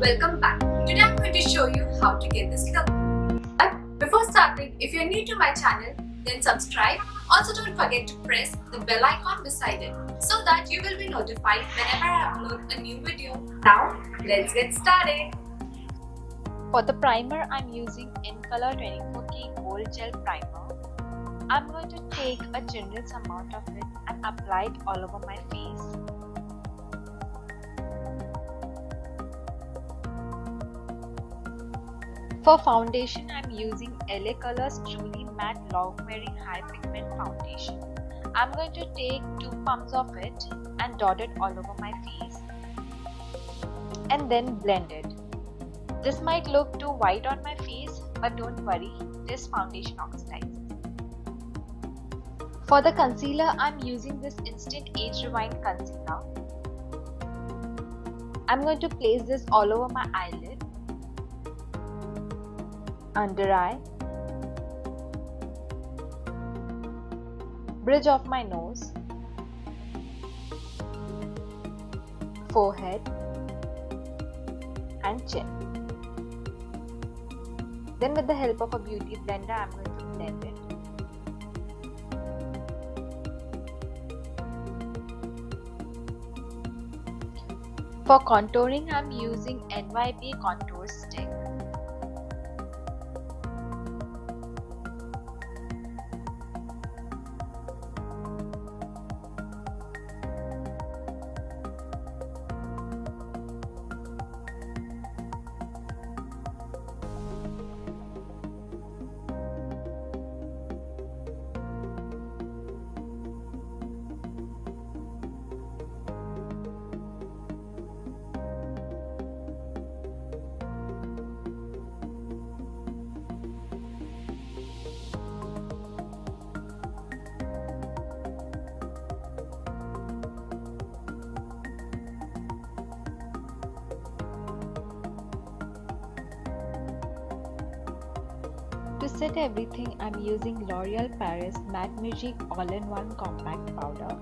welcome back. Today I'm going to show you how to get this look. But before starting, if you're new to my channel, then subscribe. Also don't forget to press the bell icon beside it so that you will be notified whenever I upload a new video. Now let's get started. For the primer, I'm using Incolor 24K Gold Gel Primer. I'm going to take a generous amount of it and apply it all over my face. For foundation, I'm using LA Colors Truly Matte Log Wearing High Pigment Foundation. I'm going to take 2 pumps of it and dot it all over my face and then blend it. This might look too white on my face, but don't worry, this foundation oxidizes. For the concealer, I'm using this Instant Age Rewind Concealer. I'm going to place this all over my eyelid, under eye, bridge of my nose, forehead and chin. Then with the help of a beauty blender, I'm going to blend it. For contouring, I'm using NYB Contour Stick. To set everything, I'm using Loreal Paris Matte Magique All-in-One Compact Powder.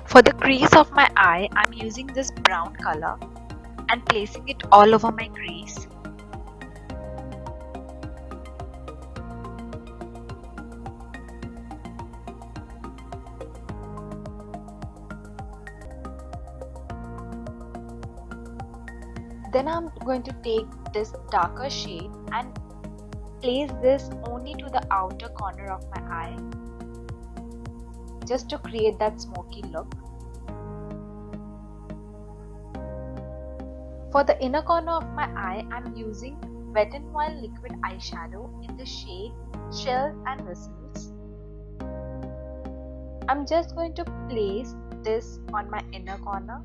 For the crease of my eye, I'm using this brown color and placing it all over my crease. Then I'm going to take this darker shade and place this only to the outer corner of my eye, just to create that smoky look. For the inner corner of my eye, I'm using Wet n Wild liquid eyeshadow in the shade Shells and Whistles. I'm just going to place this on my inner corner.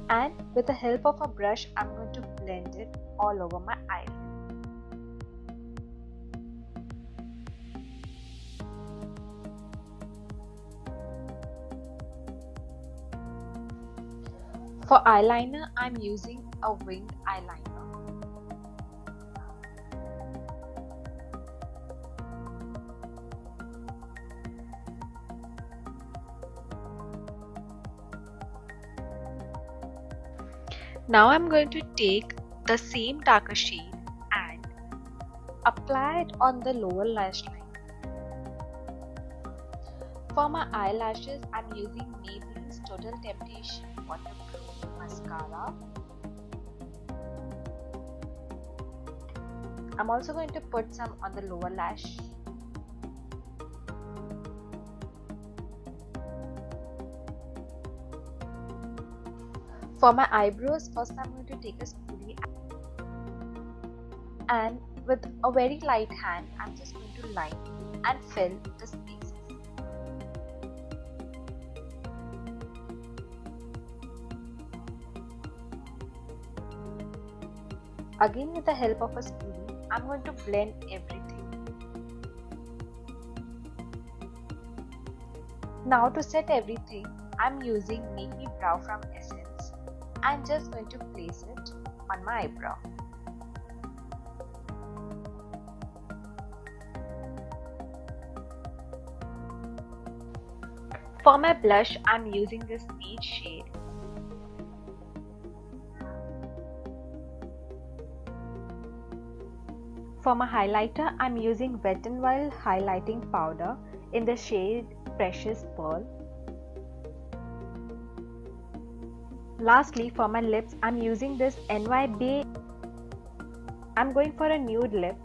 And with the help of a brush, I'm going to blend it all over my eyelid. For eyeliner, I'm using a winged eyeliner. Now I'm going to take the same darker shade and apply it on the lower lash line. For my eyelashes, I'm using Maybelline's Total Temptation Waterproof Mascara. I'm also going to put some on the lower lash. For my eyebrows, first I'm going to take a spoolie and with a very light hand, I'm just going to line and fill the spaces. Again, with the help of a spoolie, I'm going to blend everything. Now to set everything, I'm using Make Me Brow from Essence. I'm just going to place it on my eyebrow. For my blush, I'm using this peach shade. For my highlighter, I'm using Wet n Wild highlighting powder in the shade Precious Pearl. Lastly, for my lips, I'm using this NY Bay. I'm going for a nude lip